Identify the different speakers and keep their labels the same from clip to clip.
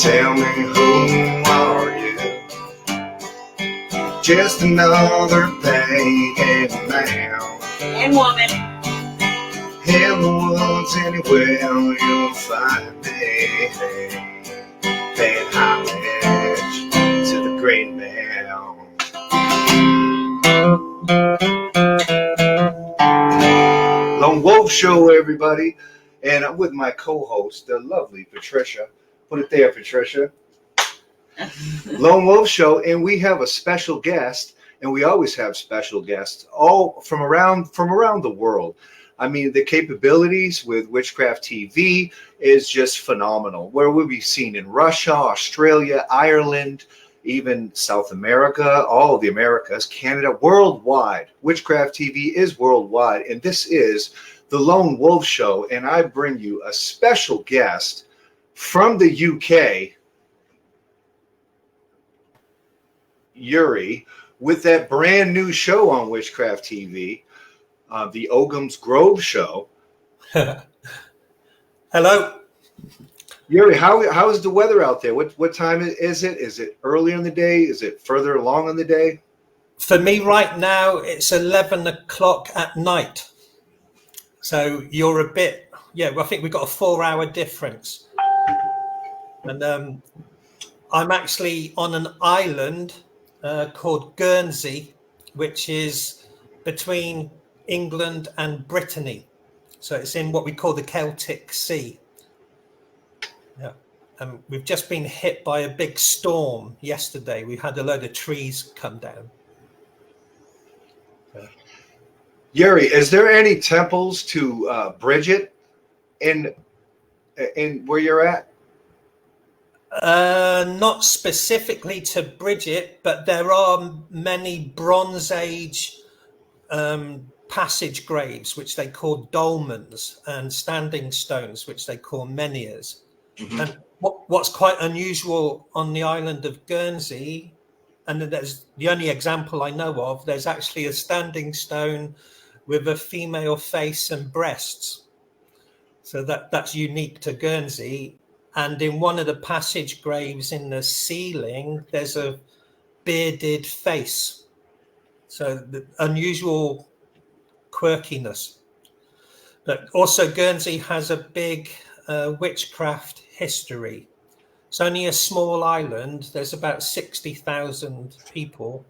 Speaker 1: Tell me, who are you? Just another pagan man
Speaker 2: and woman
Speaker 1: in the woods, anywhere you'll find me, paying homage to the great man. Lone Wolf Show, everybody, and I'm with my co-host, the lovely Patricia. Put it there, Patricia. Lone Wolf Show, and we have a special guest, and we always have special guests, all from around the world. I mean, the capabilities with Witchcraft TV is just phenomenal. Where we'll be seen in Russia, Australia, Ireland, even South America, all of the Americas, Canada, worldwide. Witchcraft TV is worldwide, and this is the Lone Wolf Show, and I bring you a special guest from the UK, Yuri, with that brand new show on Witchcraft TV, the Ogham's Grove Show.
Speaker 3: Hello.
Speaker 1: Yuri, how is the weather out there? What time is it? Is it earlier in the day? Is it further along in the day?
Speaker 3: For me right now, it's 11 o'clock at night. So you're a bit, I think we've got a 4-hour difference. And I'm actually on an island called Guernsey, which is between England and Brittany. So it's in what we call the Celtic Sea. Yeah. We've just been hit by a big storm yesterday. We had a load of trees come down.
Speaker 1: Yuri, is there any temples to Bridget in where you're at?
Speaker 3: Not specifically to Bridget, but there are many Bronze Age passage graves, which they call dolmens, and standing stones, which they call menhirs. Mm-hmm. And what's quite unusual on the island of Guernsey, and there's the only example I know of, there's actually a standing stone with a female face and breasts. So that's unique to Guernsey. And in one of the passage graves in the ceiling, there's a bearded face. So the unusual quirkiness. But also Guernsey has a big witchcraft history. It's only a small island. There's about 60,000 people.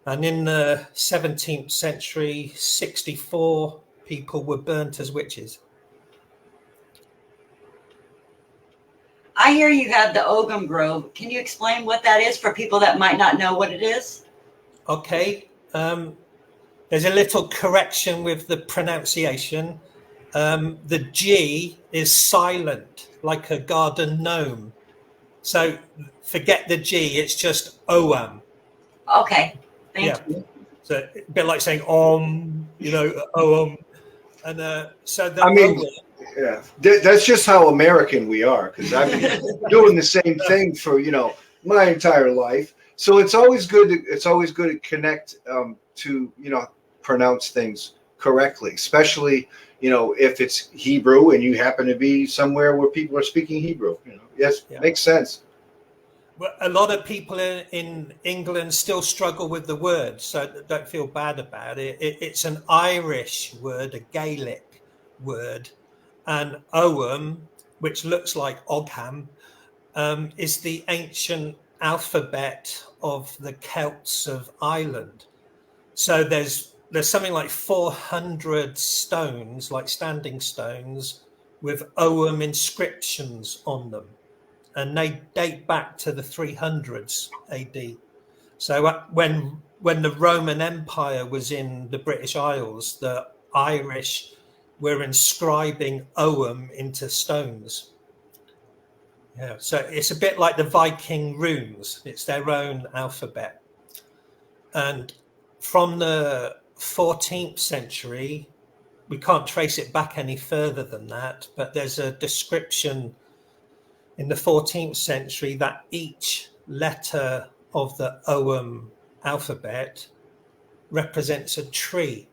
Speaker 3: And in the 17th century, 64 people were burnt as witches.
Speaker 2: I hear you have the Ogham Grove. Can you explain what that is for people that might not know what it is?
Speaker 3: Okay. There's a little correction with the pronunciation. The G is silent, like a garden gnome. So forget the G, it's just Oam.
Speaker 2: Okay, thank you.
Speaker 3: So a bit like saying Om, Oam. And so the
Speaker 1: Ogham, yeah, that's just how American we are, because I've been doing the same thing for my entire life. So it's always good to connect to pronounce things correctly, especially if it's Hebrew and you happen to be somewhere where people are speaking Hebrew. Yes, yeah. Makes sense.
Speaker 3: Well, a lot of people in England still struggle with the word, so don't feel bad about it. It's an Irish word, a Gaelic word. And Ogham, which looks like Ogham, is the ancient alphabet of the Celts of Ireland. So there's something like 400 stones, like standing stones, with Ogham inscriptions on them. And they date back to the 300s AD. So when the Roman Empire was in the British Isles, the Irish were inscribing Ogham into stones. Yeah, so it's a bit like the Viking runes. It's their own alphabet. And from the 14th century, we can't trace it back any further than that, but there's a description in the 14th century that each letter of the Ogham alphabet represents a tree.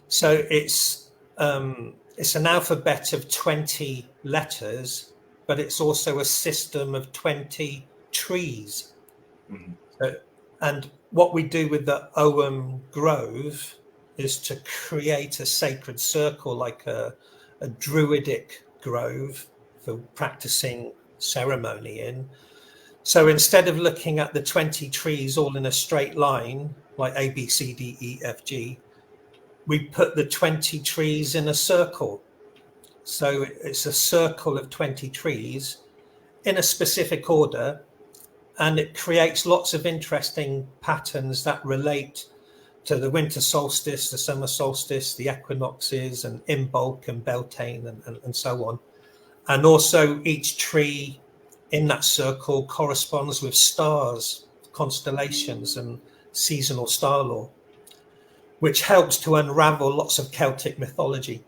Speaker 3: So it's an alphabet of 20 letters, but it's also a system of 20 trees.
Speaker 1: Mhm.
Speaker 3: And what we do with the Ogham Grove is to create a sacred circle, like a druidic grove for practicing ceremony in. So instead of looking at the 20 trees all in a straight line, like A, B, C, D, E, F, G, we put the 20 trees in a circle. So it's a circle of 20 trees in a specific order, and it creates lots of interesting patterns that relate to the winter solstice, the summer solstice, the equinoxes, and Imbolc and Beltane, and so on. And also each tree in that circle corresponds with stars, constellations, and seasonal star law, which helps to unravel lots of Celtic mythology.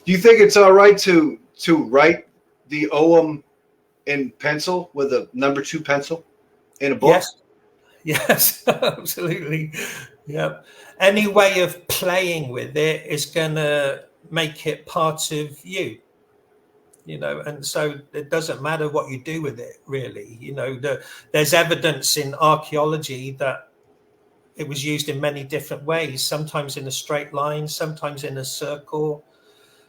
Speaker 1: Do you think it's all right to write the Ogham in pencil with a number 2 pencil in a book?
Speaker 3: Yes, absolutely. Yeah. Any way of playing with it is going to make it part of you, and so it doesn't matter what you do with it, really. There's evidence in archaeology that it was used in many different ways, sometimes in a straight line, sometimes in a circle.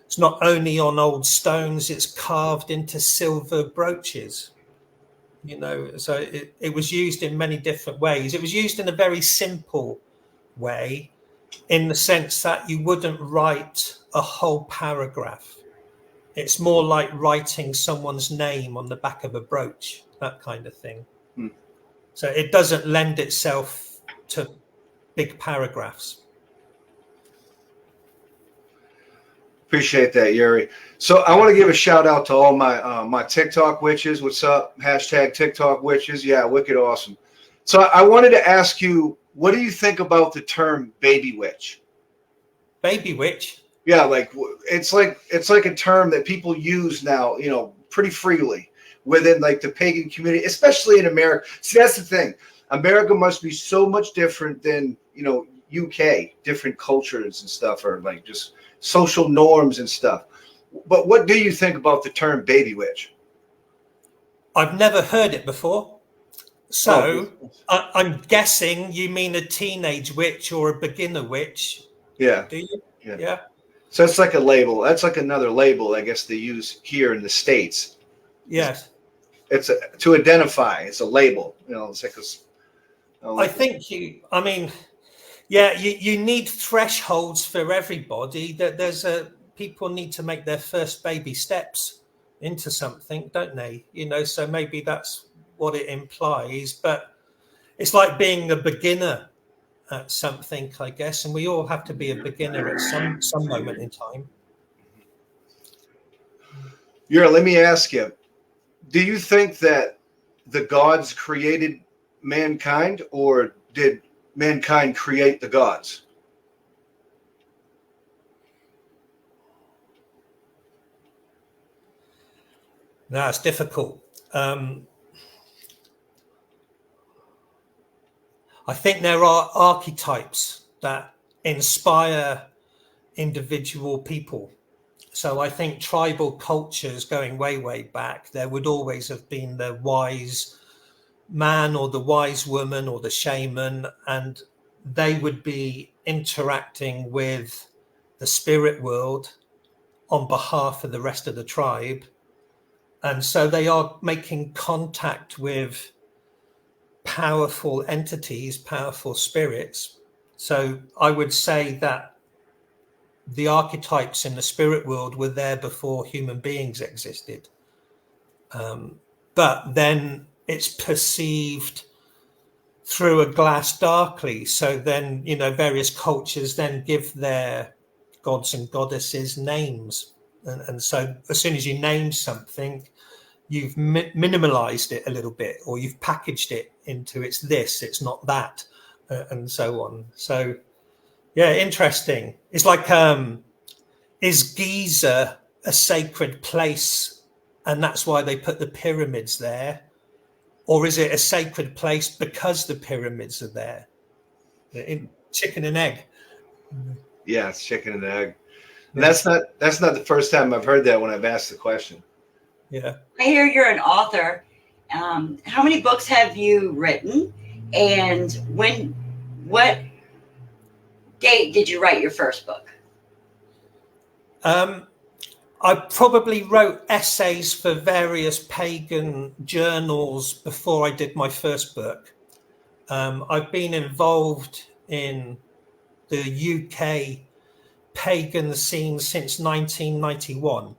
Speaker 3: It's not only on old stones, it's carved into silver brooches. So it was used in many different ways. It was used in a very simple way, in the sense that you wouldn't write a whole paragraph. It's more like writing someone's name on the back of a brooch, that kind of thing. So it doesn't lend itself to big paragraphs.
Speaker 1: Appreciate that, Yuri. So I want to give a shout out to all my TikTok witches. What's up? Hashtag TikTok witches. Yeah, wicked awesome. So I wanted to ask you, what do you think about the term baby witch?
Speaker 3: Baby witch?
Speaker 1: Yeah, it's like a term that people use now, pretty freely within like the pagan community, especially in America. See, that's the thing. America must be so much different than, UK, different cultures and stuff, or like just social norms and stuff. But what do you think about the term baby witch?
Speaker 3: I've never heard it before. So I'm guessing you mean a teenage witch or a beginner witch.
Speaker 1: Yeah.
Speaker 3: Do you?
Speaker 1: Yeah. So it's like a label. That's like another label, I guess, they use here in the States.
Speaker 3: Yes.
Speaker 1: It's to identify. It's a label. It's like
Speaker 3: I think you need thresholds for everybody. That people need to make their first baby steps into something, don't they? So maybe that's what it implies. But it's like being a beginner at something, I guess, and we all have to be a beginner at some moment in time.
Speaker 1: Let me ask you, do you think that the gods created mankind, or did mankind create the gods?
Speaker 3: No, it's difficult. I think there are archetypes that inspire individual people. So I think tribal cultures going way, way back, there would always have been the wise man or the wise woman or the shaman, and they would be interacting with the spirit world on behalf of the rest of the tribe. And so they are making contact with powerful entities, powerful spirits. So I would say that the archetypes in the spirit world were there before human beings existed. But then it's perceived through a glass darkly. So then, various cultures then give their gods and goddesses names. And so as soon as you name something, you've minimalized it a little bit, or you've packaged it into it's this, it's not that, and so on. So, yeah, interesting. It's like, is Giza a sacred place, and that's why they put the pyramids there? Or is it a sacred place because the pyramids are there? Chicken and egg.
Speaker 1: Yeah, it's chicken and egg. And that's not the first time I've heard that when I've asked the question.
Speaker 3: Yeah.
Speaker 2: I hear you're an author. How many books have you written? And what date did you write your first book?
Speaker 3: I probably wrote essays for various pagan journals before I did my first book. I've been involved in the UK pagan scene since 1991.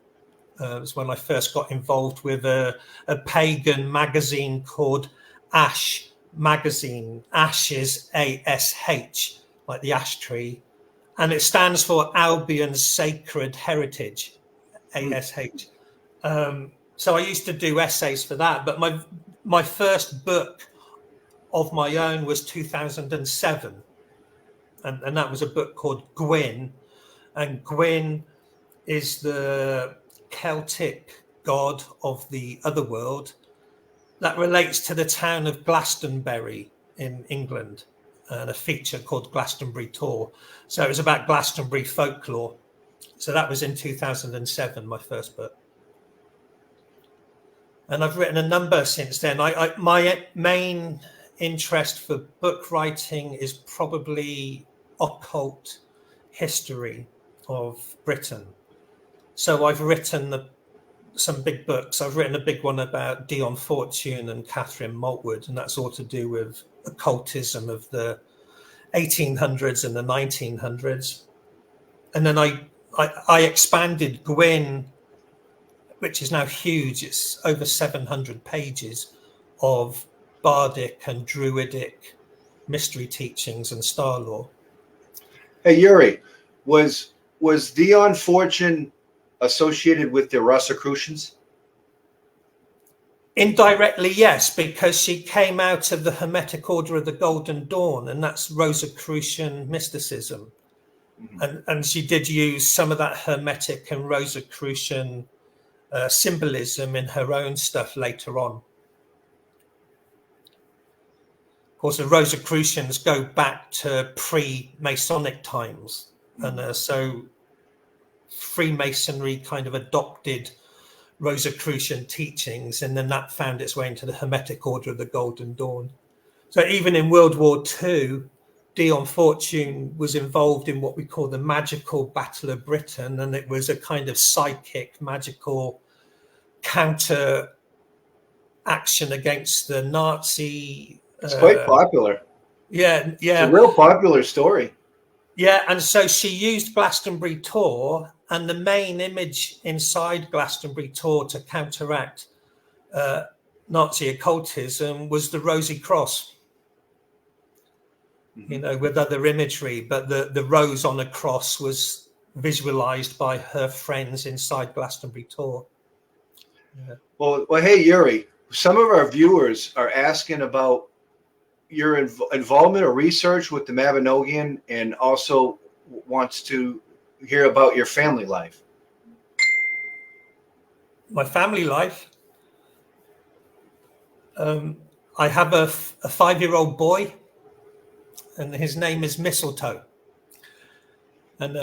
Speaker 3: It was when I first got involved with a pagan magazine called Ash Magazine. Ash is ASH, like the ash tree, and it stands for Albion's Sacred Heritage, ASH. So I used to do essays for that, but my first book of my own was 2007, and that was a book called Gwyn, and Gwyn is the Celtic god of the other world that relates to the town of Glastonbury in England, and a feature called Glastonbury Tour. So it was about Glastonbury folklore. So that was in 2007, my first book. And I've written a number since then. My main interest for book writing is probably occult history of Britain. So I've written some big books. I've written a big one about Dion Fortune and Catherine Maltwood, and that's all to do with occultism of the 1800s and the 1900s. And then I expanded Gwyn, which is now huge. It's over 700 pages of bardic and druidic mystery teachings and star lore.
Speaker 1: Hey, Yuri, was Dion Fortune associated with the Rosicrucians?
Speaker 3: Indirectly, yes, because she came out of the Hermetic Order of the Golden Dawn, and that's Rosicrucian mysticism. Mm-hmm. And she did use some of that Hermetic and Rosicrucian symbolism in her own stuff later on. Of course, the Rosicrucians go back to pre-Masonic times, and so Freemasonry kind of adopted Rosicrucian teachings, and then that found its way into the Hermetic Order of the Golden Dawn. So even in World War II, Dion Fortune was involved in what we call the magical Battle of Britain, and it was a kind of psychic, magical counter action against the Nazi.
Speaker 1: It's quite popular.
Speaker 3: Yeah.
Speaker 1: It's a real popular story.
Speaker 3: Yeah, and so she used Glastonbury Tor, and the main image inside Glastonbury Tor to counteract Nazi occultism was the Rosy Cross. You know, with other imagery, but the rose on a cross was visualized by her friends inside Glastonbury Tor. Yeah.
Speaker 1: Well, hey, Yuri, some of our viewers are asking about your involvement or research with the Mabinogion, and also wants to hear about your family life.
Speaker 3: My family life? I have a 5-year-old boy, and his name is Mistletoe. And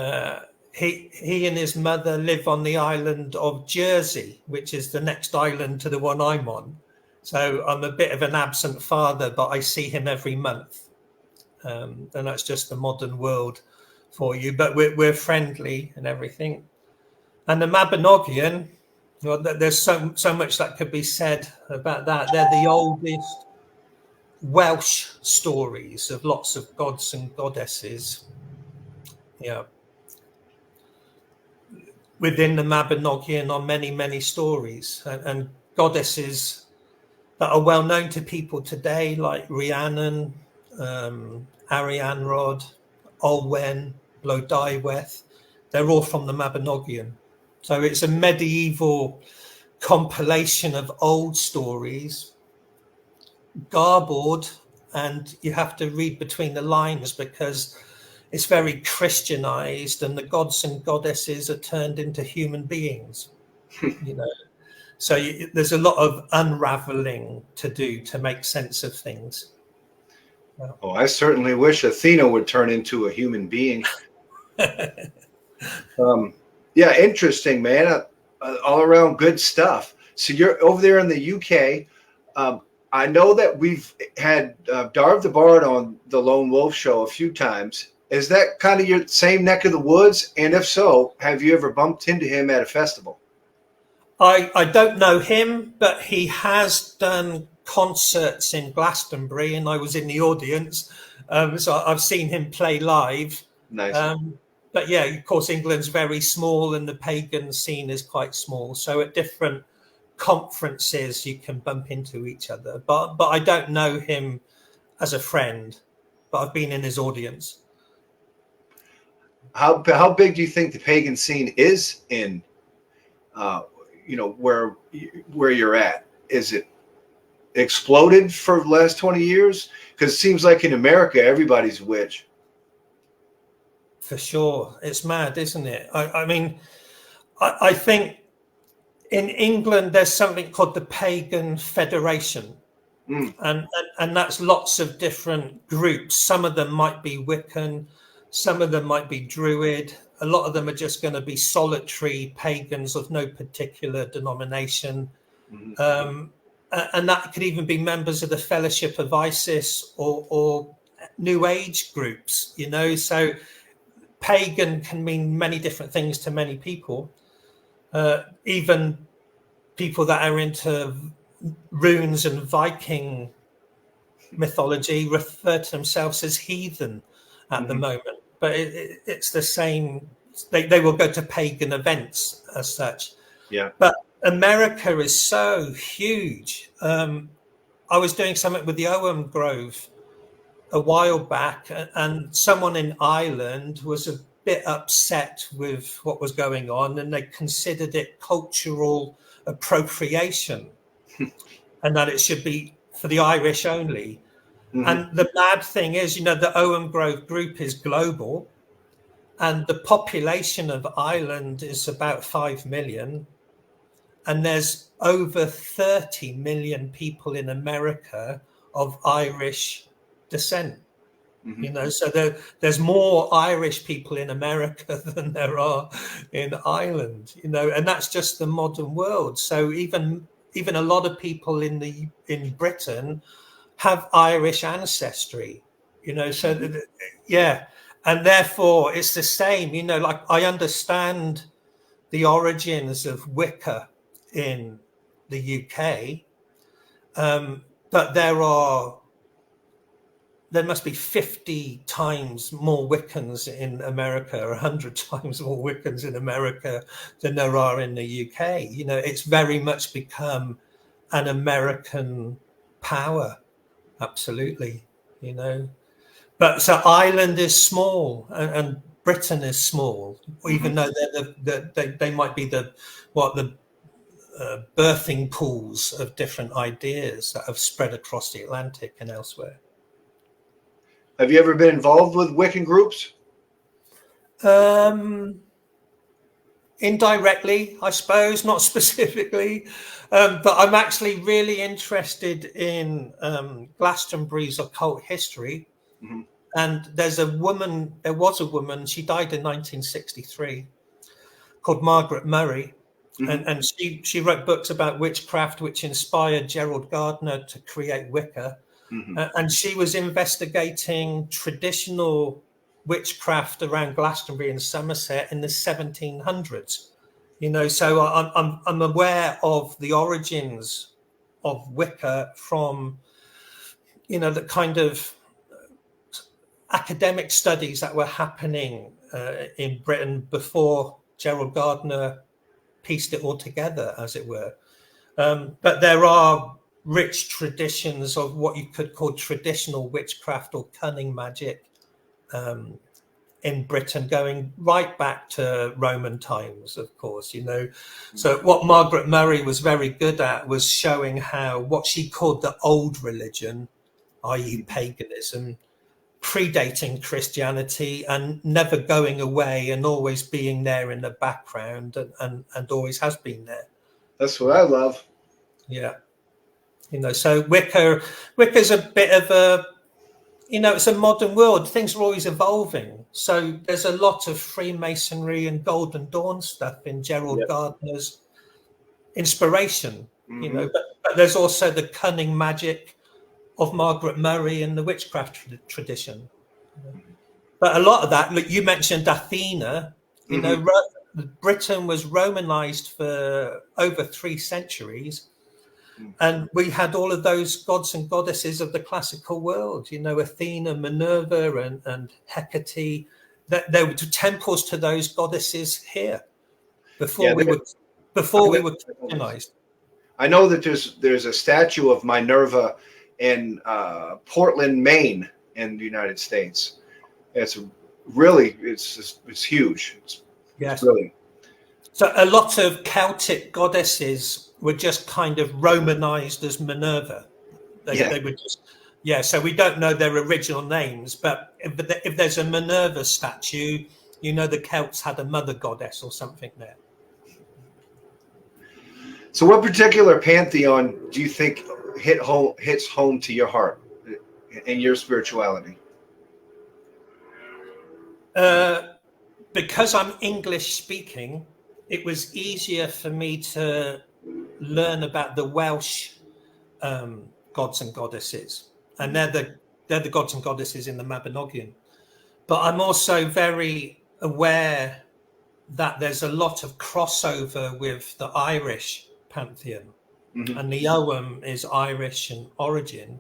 Speaker 3: he and his mother live on the island of Jersey, which is the next island to the one I'm on. So I'm a bit of an absent father, but I see him every month. And that's just the modern world for you. But we're friendly and everything. And the Mabinogion, well, there's so much that could be said about that. They're the oldest Welsh stories of lots of gods and goddesses. Yeah. Within the Mabinogion are many, many stories and goddesses that are well known to people today, like Rhiannon, Arianrhod, Olwen, Blodeuwedd. They're all from the Mabinogion. So it's a medieval compilation of old stories, garbled, and you have to read between the lines because it's very Christianized, and the gods and goddesses are turned into human beings. You know, so there's a lot of unraveling to do to make sense of things.
Speaker 1: Oh, I certainly wish Athena would turn into a human being. Yeah, interesting, man. All around good stuff. So you're over there in the UK. I know that we've had Darv the Bard on the Lone Wolf Show a few times. Is that kind of your same neck of the woods? And if so, have you ever bumped into him at a festival?
Speaker 3: I don't know him, but he has done concerts in Glastonbury, and I was in the audience, so I've seen him play live.
Speaker 1: Nice.
Speaker 3: But yeah, of course, England's very small, and the pagan scene is quite small. So at different conferences, you can bump into each other. But I don't know him as a friend, but I've been in his audience.
Speaker 1: How big do you think the pagan scene is in, where you're at? Is it exploded for the last 20 years? Because it seems like in America, everybody's a witch.
Speaker 3: For sure. It's mad, isn't it? I mean, I think in England, there's something called the Pagan Federation. And that's lots of different groups. Some of them might be Wiccan, some of them might be Druid. A lot of them are just going to be solitary pagans of no particular denomination. And that could even be members of the Fellowship of Isis or New Age groups, So pagan can mean many different things to many people. Even people that are into runes and Viking mythology refer to themselves as heathen at the moment, but it's the same. They will go to pagan events as such.
Speaker 1: Yeah.
Speaker 3: But America is so huge. I was doing something with the Ogham Grove a while back, and someone in Ireland was a bit upset with what was going on, and they considered it cultural appropriation and that it should be for the Irish only. And the bad thing is, the Ogham Grove group is global, and the population of Ireland is about 5 million, and there's over 30 million people in America of Irish descent. So there's more Irish people in America than there are in Ireland, and that's just the modern world. So even a lot of people in Britain have Irish ancestry, yeah, and therefore it's the same. Like, I understand the origins of Wicca in the UK, but there must be 50 times more Wiccans in America, or 100 times more Wiccans in America than there are in the UK. It's very much become an American power. Absolutely. But so Ireland is small, and Britain is small, even though they might be the birthing pools of different ideas that have spread across the Atlantic and elsewhere.
Speaker 1: Have you ever been involved with Wiccan groups?
Speaker 3: Indirectly, I suppose, not specifically, but I'm actually really interested in Glastonbury's occult history. And there was a woman, she died in 1963, called Margaret Murray, and she wrote books about witchcraft, which inspired Gerald Gardner to create Wicca. And she was investigating traditional witchcraft around Glastonbury and Somerset in the 1700s. So I'm aware of the origins of Wicca from, the kind of academic studies that were happening in Britain before Gerald Gardner pieced it all together, as it were. But there are rich traditions of what you could call traditional witchcraft or cunning magic in Britain, going right back to Roman times, of course. So what Margaret Murray was very good at was showing how what she called the old religion, i.e. paganism, predating Christianity and never going away and always being there in the background, and always has been there.
Speaker 1: That's what I love.
Speaker 3: Yeah. So Wicca's a bit of it's a modern world. Things are always evolving. So there's a lot of Freemasonry and Golden Dawn stuff in Gerald
Speaker 1: Yep.
Speaker 3: Gardner's inspiration,
Speaker 1: Mm-hmm.
Speaker 3: but there's also the cunning magic of Margaret Murray and the witchcraft tradition. But a lot of that, look, you mentioned Athena, Britain was Romanized for over 3 centuries. And we had all of those gods and goddesses of the classical world, Athena, Minerva, and Hecate. There were temples to those goddesses here before we were Christianized.
Speaker 1: I know that there's a statue of Minerva in Portland, Maine, in the United States. It's really it's huge. It's brilliant.
Speaker 3: So a lot of Celtic goddesses were just kind of Romanized as Minerva. They were just, so we don't know their original names, but if there's a Minerva statue, the Celts had a mother goddess or something there.
Speaker 1: So what particular pantheon do you think hits home to your heart in your spirituality?
Speaker 3: Because I'm English speaking, it was easier for me to learn about the Welsh gods and goddesses, and they're the gods and goddesses in the Mabinogion. But I'm also very aware that there's a lot of crossover with the Irish pantheon, and the Ogham is Irish in origin,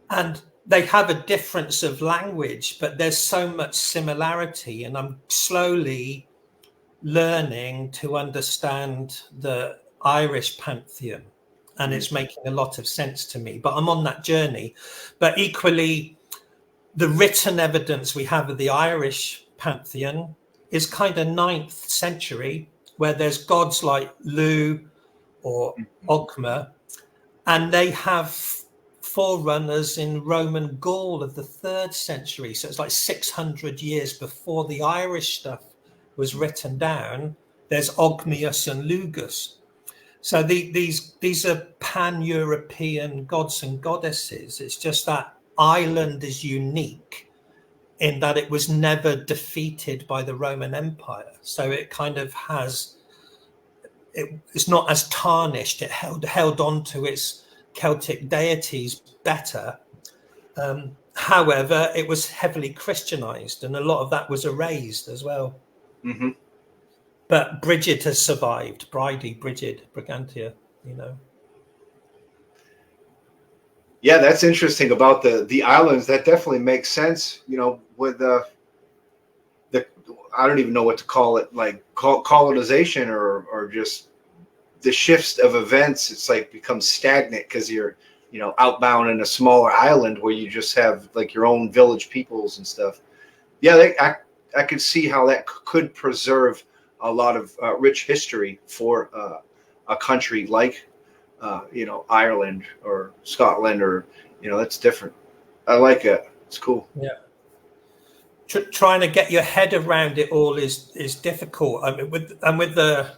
Speaker 3: and they have a difference of language, but there's so much similarity, and I'm slowly learning to understand the Irish pantheon, and it's making a lot of sense to me, but I'm on that journey. But equally, the written evidence we have of the Irish pantheon is kind of 9th century, where there's gods like Lu or Ogma, and they have forerunners in Roman Gaul of the 3rd century. So it's like 600 years before the Irish stuff was written down. There's Ogmius and Lugus. So these are pan-European gods and goddesses. It's just that Ireland is unique in that it was never defeated by the Roman Empire. So it kind of has, it's not as tarnished. It held on to its Celtic deities better. However, it was heavily Christianized, and a lot of that was erased as well.
Speaker 1: Mm-hmm.
Speaker 3: But Bridget has survived. Bridie, Brigantia,
Speaker 1: Yeah, that's interesting about the islands. That definitely makes sense. With the I don't even know what to call it, like colonization or just the shifts of events. It's like becomes stagnant because you're outbound in a smaller island where you just have like your own village peoples and stuff. Yeah, I could see how that could preserve a lot of rich history for a country like Ireland or Scotland, or that's different. I like it. It's cool.
Speaker 3: Yeah. Trying to get your head around it all is difficult. I mean, with the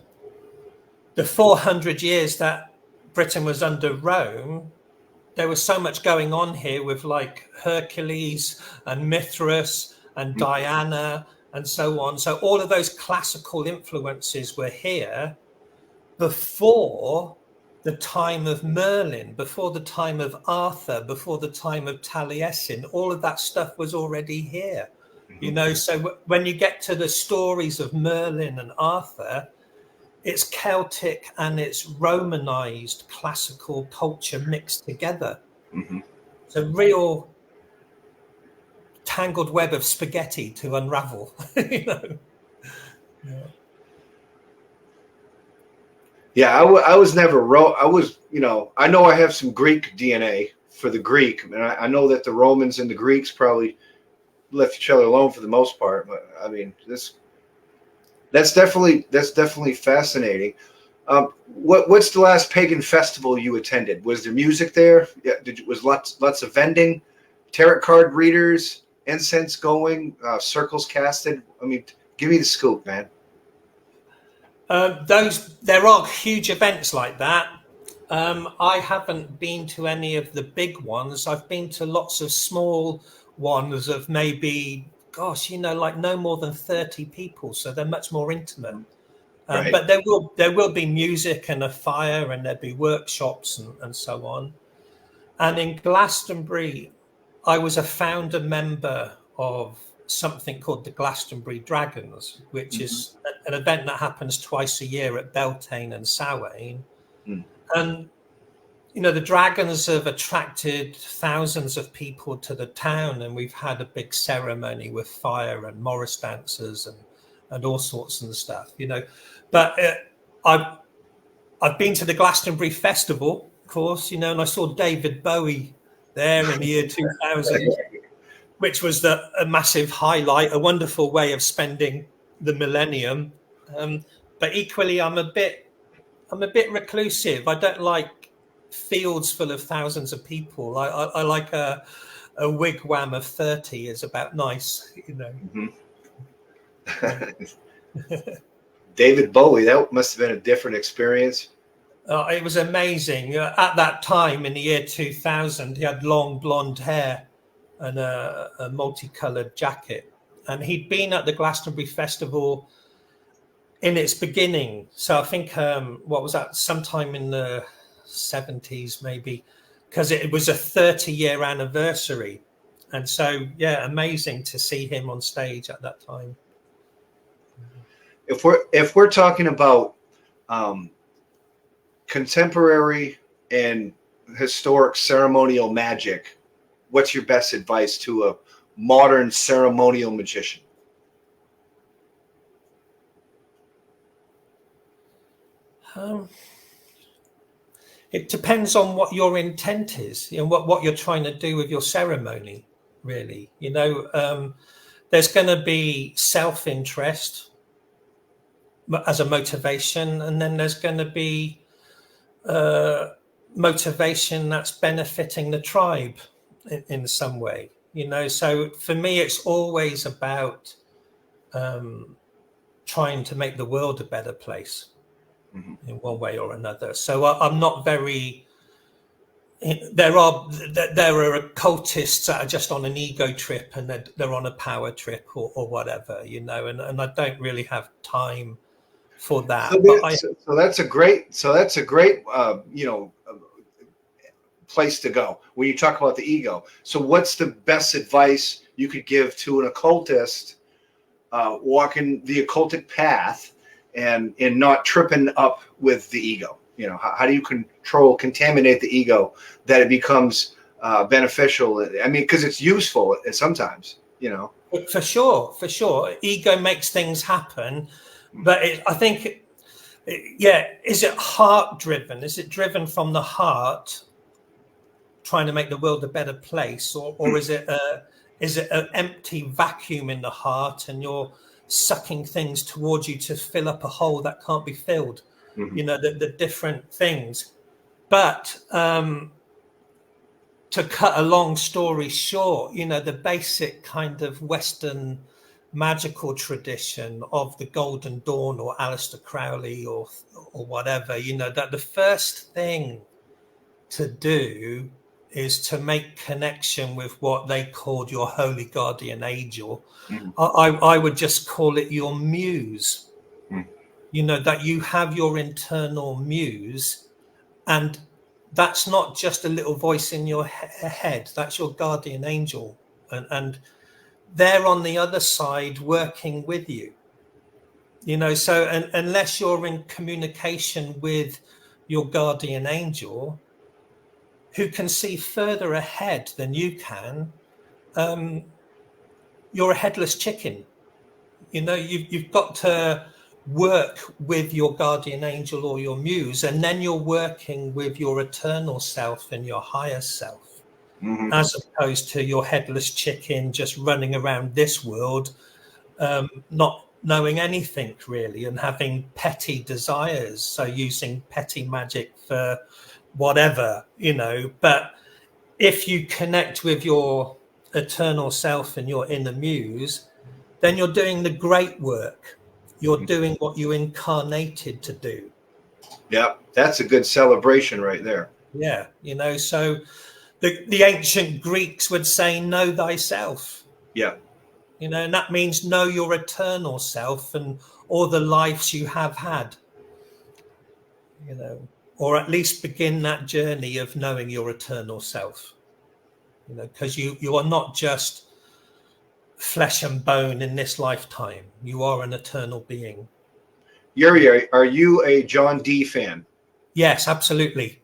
Speaker 3: 400 years that Britain was under Rome, there was so much going on here with like Hercules and Mithras and Diana and so on. So all of those classical influences were here before the time of Merlin, before the time of Arthur, before the time of Taliesin. All of that stuff was already here. So when you get to the stories of Merlin and Arthur, it's Celtic and it's Romanized classical culture mixed together.
Speaker 1: Mm-hmm.
Speaker 3: It's a real tangled web of spaghetti to unravel.
Speaker 1: Yeah, I was never I was, I know I have some Greek DNA for the Greek, and I know that the Romans and the Greeks probably left each other alone for the most part. But I mean, that's definitely fascinating. What's the last pagan festival you attended? Was there music there? Yeah, was lots of vending, tarot card readers, incense going, circles casted? I mean, give me the scoop, man.
Speaker 3: There are huge events like that. I haven't been to any of the big ones. I've been to lots of small ones of maybe, gosh, like no more than 30 people. So they're much more intimate.
Speaker 1: Right.
Speaker 3: But there will be music and a fire, and there'll be workshops and so on. And in Glastonbury, I was a founder member of something called the Glastonbury Dragons, which is an event that happens twice a year at Beltane and Samhain.
Speaker 1: Mm.
Speaker 3: And the dragons have attracted thousands of people to the town, and we've had a big ceremony with fire and Morris dancers and all sorts of stuff. But I've been to the Glastonbury Festival, of course, and I saw David Bowie there in the year 2000, which was a massive highlight, a wonderful way of spending the millennium. But equally, I'm a bit reclusive. I don't like fields full of thousands of people. I like a wigwam of 30 is about nice,
Speaker 1: Mm-hmm. David Bowie, that must have been a different experience.
Speaker 3: It was amazing. At that time in the year 2000, he had long blonde hair and a multicolored jacket. And he'd been at the Glastonbury Festival in its beginning. So I think, what was that? Sometime in the 70s, maybe, because it was a 30-year anniversary. And so, yeah, amazing to see him on stage at that time.
Speaker 1: If we're talking about contemporary and historic ceremonial magic, what's your best advice to a modern ceremonial magician?
Speaker 3: It depends on what your intent is, what you're trying to do with your ceremony, really. There's going to be self-interest as a motivation, and then there's going to be motivation that's benefiting the tribe in some way. So for me, it's always about trying to make the world a better place. Mm-hmm. In one way or another. So I'm not very. There are occultists that are just on an ego trip, and they're on a power trip or whatever, and I don't really have time for that.
Speaker 1: So that's a great place to go when you talk about the ego. So what's the best advice you could give to an occultist walking the occultic path and not tripping up with the ego? How do you contaminate the ego that it becomes beneficial? I mean, because it's useful sometimes,
Speaker 3: For sure. Ego makes things happen. But I think, is it heart driven? Is it driven from the heart, trying to make the world a better place? Or is it an empty vacuum in the heart, and you're sucking things towards you to fill up a hole that can't be filled? Mm-hmm. The different things. But to cut a long story short, the basic kind of Western magical tradition of the Golden Dawn or Aleister Crowley or whatever, that the first thing to do is to make connection with what they called your holy guardian angel. Mm. I would just call it your muse. Mm. That you have your internal muse, and that's not just a little voice in your head. That's your guardian angel, and they're on the other side working with you. So unless you're in communication with your guardian angel, who can see further ahead than you can, you're a headless chicken. You've got to work with your guardian angel or your muse, and then you're working with your eternal self and your higher self, mm-hmm. as opposed to your headless chicken just running around this world, not knowing anything really, and having petty desires. So using petty magic for whatever, but if you connect with your eternal self and your inner muse, then you're doing the great work. You're doing what you incarnated to do.
Speaker 1: Yeah, that's a good celebration right there.
Speaker 3: Yeah, so the ancient Greeks would say, know thyself.
Speaker 1: Yeah.
Speaker 3: And that means know your eternal self and all the lives you have had, or at least begin that journey of knowing your eternal self, because you are not just flesh and bone in this lifetime. You are an eternal being.
Speaker 1: Yuri, are you a John Dee fan?
Speaker 3: Yes, absolutely.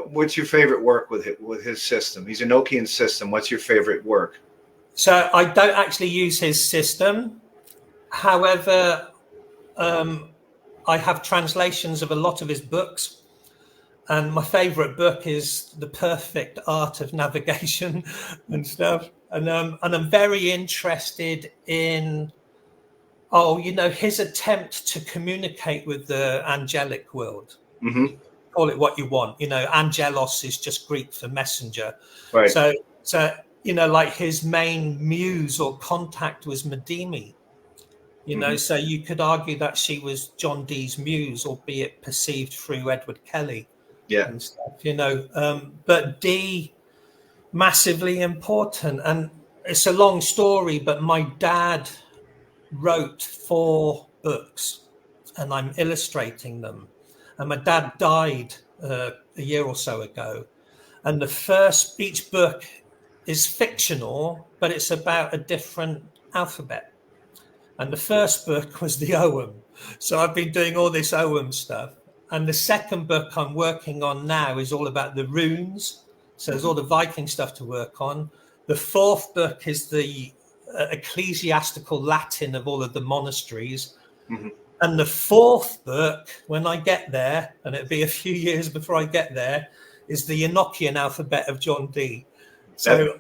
Speaker 1: What's your favorite work with his system? He's a Nokian system. What's your favorite work?
Speaker 3: So I don't actually use his system. However, I have translations of a lot of his books. And my favorite book is The Perfect Art of Navigation and stuff. And I'm very interested in, his attempt to communicate with the angelic world.
Speaker 1: Mm-hmm.
Speaker 3: Call it what you want. Angelos is just Greek for messenger.
Speaker 1: Right.
Speaker 3: So like his main muse or contact was Medimi. So you could argue that she was John Dee's muse, albeit perceived through Edward Kelly.
Speaker 1: Yeah.
Speaker 3: And stuff, but Dee, massively important. And it's a long story, but my dad wrote 4 books and I'm illustrating them. And my dad died a year or so ago. And each book is fictional, but it's about a different alphabet. And the first book was the Ogham. So I've been doing all this Ogham stuff. And the second book I'm working on now is all about the runes. So there's all the Viking stuff to work on. The 4th book is the ecclesiastical Latin of all of the monasteries.
Speaker 1: Mm-hmm.
Speaker 3: And the 4th book, when I get there, and it'll be a few years before I get there, is the Enochian alphabet of John Dee. So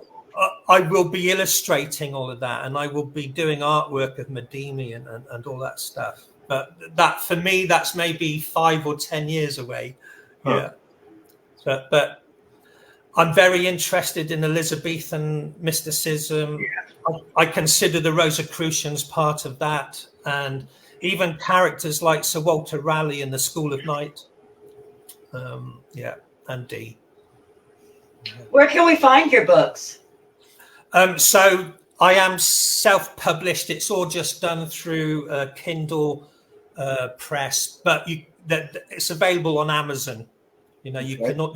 Speaker 3: I will be illustrating all of that, and I will be doing artwork of Medimi and all that stuff. But that, for me, that's maybe 5 or 10 years away.
Speaker 1: Huh.
Speaker 3: Yeah. But I'm very interested in Elizabethan mysticism.
Speaker 1: Yeah.
Speaker 3: I consider the Rosicrucians part of that, and even characters like Sir Walter Raleigh in the School of Night. And Dee.
Speaker 2: Where can we find your books?
Speaker 3: So I am self-published. It's all just done through Kindle press, but it's available on Amazon. You can.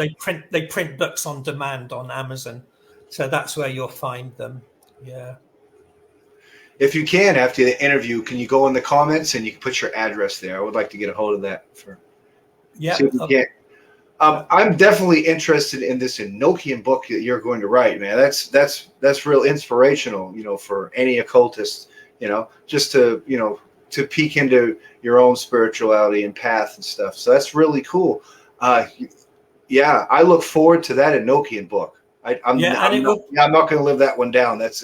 Speaker 3: They print books on demand on Amazon, so that's where you'll find them. Yeah.
Speaker 1: If you can, after the interview, can you go in the comments and you can put your address there? I would like to get a hold of that for.
Speaker 3: Yeah.
Speaker 1: See if you can. I'm definitely interested in this Enochian book that you're going to write, man. That's real inspirational, for any occultist, just to peek into your own spirituality and path and stuff. So that's really cool. Yeah, I look forward to that Enochian book. I'm not going to live that one down. That's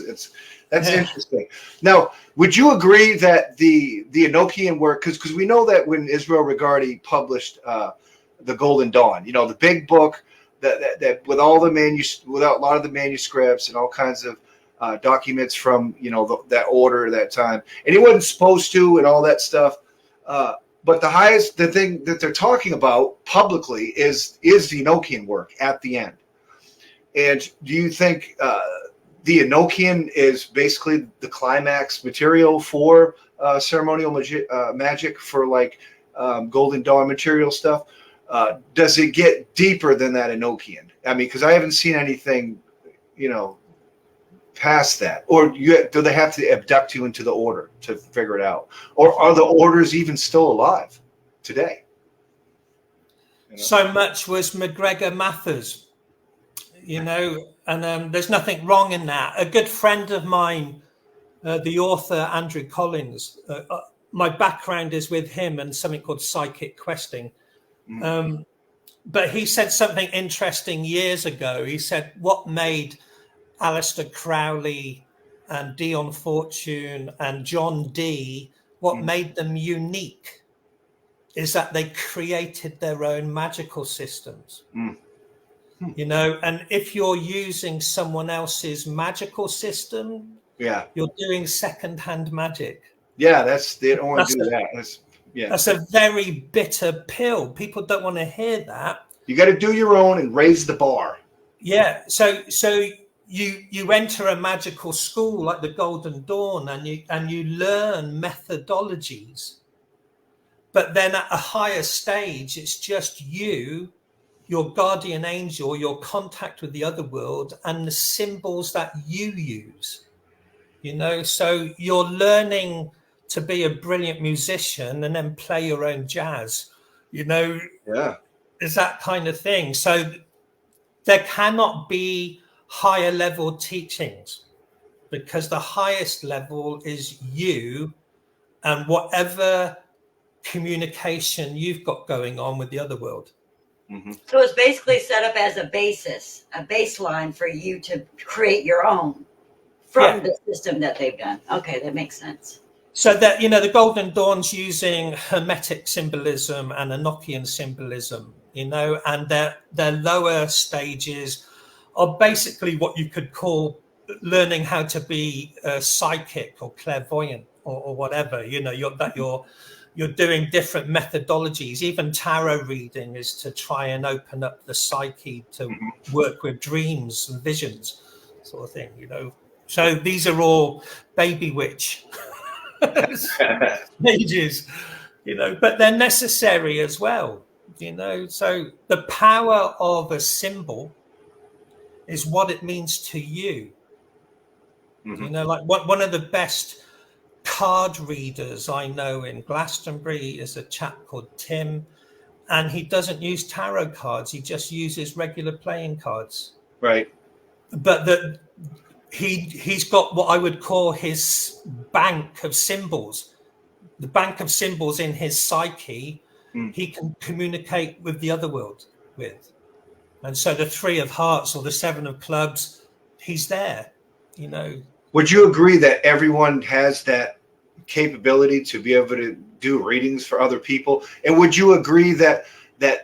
Speaker 1: interesting. Now, would you agree that the Enochian work, because we know that when Israel Regardie published the Golden Dawn, the big book that with all the without a lot of the manuscripts and all kinds of documents from that order that time, and he wasn't supposed to and all that stuff. But the thing that they're talking about publicly is the Enochian work at the end. And do you think the Enochian is basically the climax material for ceremonial magic for like Golden Dawn material stuff? Does it get deeper than that Enochian? I mean, because I haven't seen anything, past that. Or do they have to abduct you into the order to figure it out? Or are the orders even still alive today?
Speaker 3: So much was McGregor Mathers, and there's nothing wrong in that. A good friend of mine, the author Andrew Collins, my background is with him and something called psychic questing. But he said something interesting years ago. He said what made Aleister Crowley and Dion Fortune and John Dee, what made them unique is that they created their own magical systems. And if you're using someone else's magical system, you're doing secondhand magic.
Speaker 1: Yeah, they don't want to do that. Yeah.
Speaker 3: That's a very bitter pill. People don't want to hear that.
Speaker 1: You got to do your own and raise the bar.
Speaker 3: Yeah. So you enter a magical school like the Golden Dawn, and you learn methodologies. But then at a higher stage, it's just you, your guardian angel, your contact with the other world, and the symbols that you use. So you're learning to be a brilliant musician and then play your own jazz.
Speaker 1: Yeah.
Speaker 3: Is that kind of thing. So there cannot be higher level teachings, because the highest level is you and whatever communication you've got going on with the other world.
Speaker 1: Mm-hmm.
Speaker 2: So it's basically set up as a baseline for you to create your own from the system that they've done. Okay, that makes sense.
Speaker 3: So that, the Golden Dawn's using Hermetic symbolism and Enochian symbolism, and their lower stages are basically what you could call learning how to be psychic or clairvoyant or whatever. You're doing different methodologies. Even tarot reading is to try and open up the psyche to work with dreams and visions, sort of thing. So these are all baby witch stages, but they're necessary as well. So the power of a symbol is what it means to you. Like one of the best card readers I know in Glastonbury is a chap called Tim, and he doesn't use tarot cards. He just uses regular playing cards.
Speaker 1: Right.
Speaker 3: But he's got what I would call his bank of symbols. The bank of symbols in his psyche, he can communicate with the other world with. And so the 3 of hearts or the 7 of clubs, he's there,
Speaker 1: Would you agree that everyone has that capability to be able to do readings for other people? And would you agree that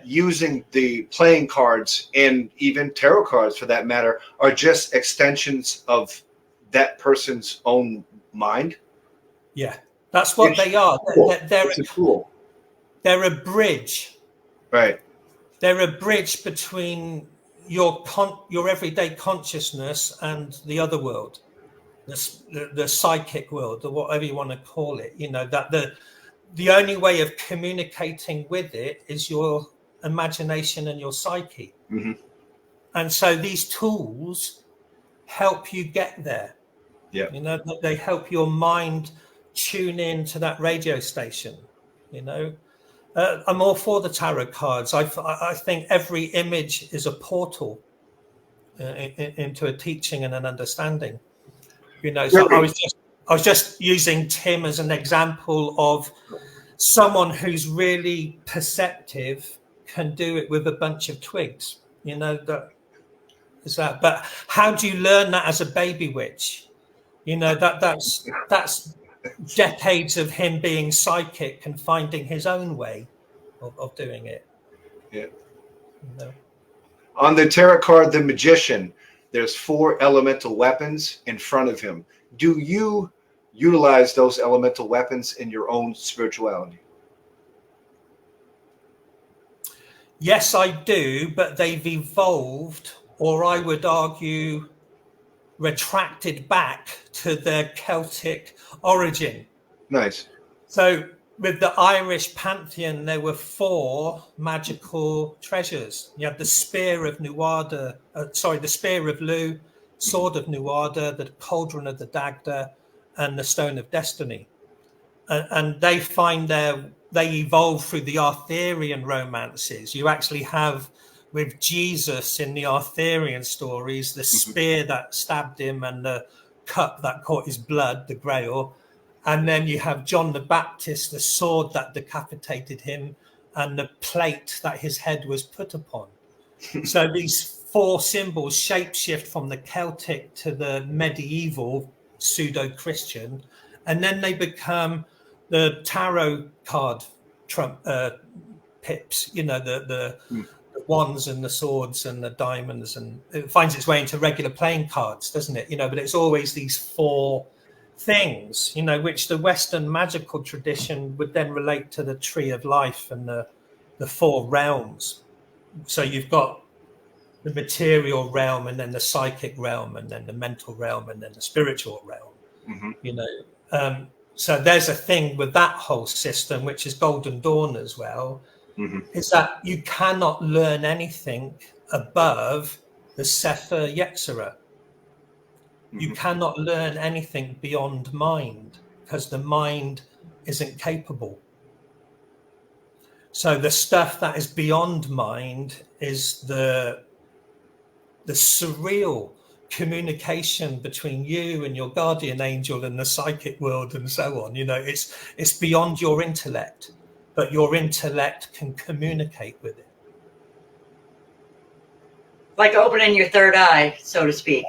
Speaker 1: using the playing cards and even tarot cards for that matter are just extensions of that person's own mind?
Speaker 3: Yeah, that's what they are.
Speaker 1: Cool.
Speaker 3: They're a bridge.
Speaker 1: Right.
Speaker 3: They're a bridge between your everyday consciousness and the other world. The psychic world, or whatever you want to call it, that the only way of communicating with it is your imagination and your psyche. And so these tools help you get there.
Speaker 1: Yeah.
Speaker 3: They help your mind tune in to that radio station. I'm all for the tarot cards. I think every image is a portal into a teaching and an understanding. So I was just using Tim as an example of someone who's really perceptive can do it with a bunch of twigs. But how do you learn that as a baby witch? That's decades of him being psychic and finding his own way of doing it.
Speaker 1: Yeah. On the tarot card, the Magician, there's 4 elemental weapons in front of him. Do you utilize those elemental weapons in your own spirituality?
Speaker 3: Yes, I do, but they've evolved, or I would argue retracted back to their Celtic origin.
Speaker 1: Nice.
Speaker 3: So with the Irish pantheon, there were 4 magical treasures. You had the Spear of Nuada, the Spear of Lu, Sword of Nuada, the Cauldron of the Dagda, and the Stone of Destiny. And they evolve through the Arthurian romances. You actually have, with Jesus in the Arthurian stories, the spear that stabbed him and the cup that caught his blood, the Grail. And then you have John the Baptist, the sword that decapitated him, and the plate that his head was put upon. So these 4 symbols shapeshift from the Celtic to the medieval pseudo-Christian, and then they become the tarot card pips, the wands and the swords and the diamonds, and it finds its way into regular playing cards, doesn't it? But it's always these 4 things, you know, which the Western magical tradition would then relate to the tree of life and the four realms. So you've got the material realm, and then the psychic realm, and then the mental realm, and then the spiritual realm.
Speaker 1: Mm-hmm.
Speaker 3: You know, so there's a thing with that whole system, which is Golden Dawn as well,
Speaker 1: Mm-hmm.
Speaker 3: is that you cannot learn anything above the Sefer Yetzirah. You cannot learn anything beyond mind, because the mind isn't capable. So the stuff that is beyond mind is the surreal communication between you and your guardian angel and the psychic world and so on. You know, it's beyond your intellect, but your intellect can communicate with it.
Speaker 2: Like opening your third eye, so to speak.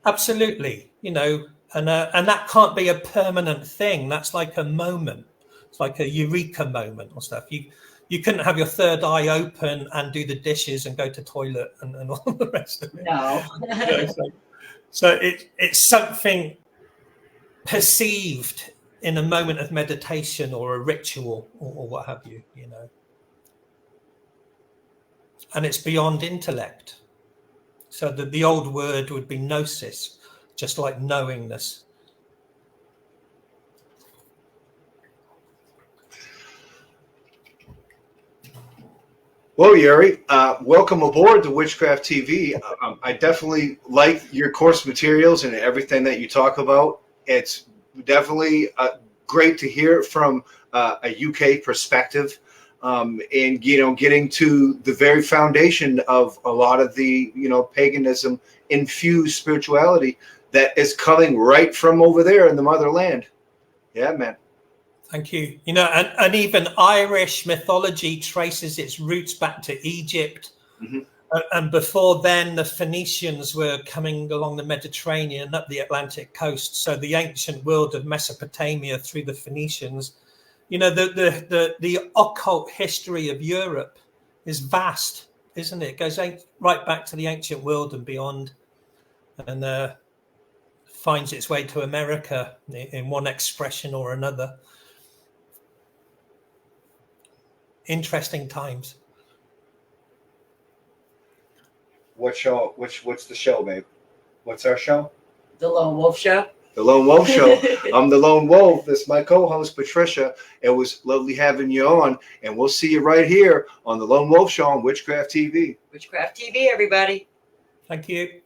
Speaker 3: Absolutely, you know, and that can't be a permanent thing. That's like a moment. It's like a eureka moment or stuff. You couldn't have your third eye open and do the dishes and go to toilet and all the rest of it.
Speaker 2: No.
Speaker 3: So it's something perceived in a moment of meditation or a ritual or what have you, you know. And it's beyond intellect. So the old word would be gnosis, just like knowingness.
Speaker 1: Well, Yuri, welcome aboard to Witchcraft TV. I definitely like your course materials and everything that you talk about. It's definitely great to hear it from a UK perspective, and you know, getting to the very foundation of a lot of the, you know, paganism infused spirituality that is coming right from over there in the motherland. Yeah, man.
Speaker 3: Thank you. You know, and even Irish mythology traces its roots back to Egypt.
Speaker 1: Mm-hmm.
Speaker 3: And before then, the Phoenicians were coming along the Mediterranean up the Atlantic coast. So the ancient world of Mesopotamia through the Phoenicians, you know, the occult history of Europe is vast, isn't it? It goes right back to the ancient world and beyond, and finds its way to America in one expression or another. Interesting times.
Speaker 1: What show? What's the show, babe? What's our show?
Speaker 2: The Lone Wolf Show.
Speaker 1: The Lone Wolf Show. I'm the Lone Wolf. This is my co-host, Patricia. It was lovely having you on, and we'll see you right here on the Lone Wolf Show on Witchcraft TV.
Speaker 2: Witchcraft TV, everybody.
Speaker 3: Thank you.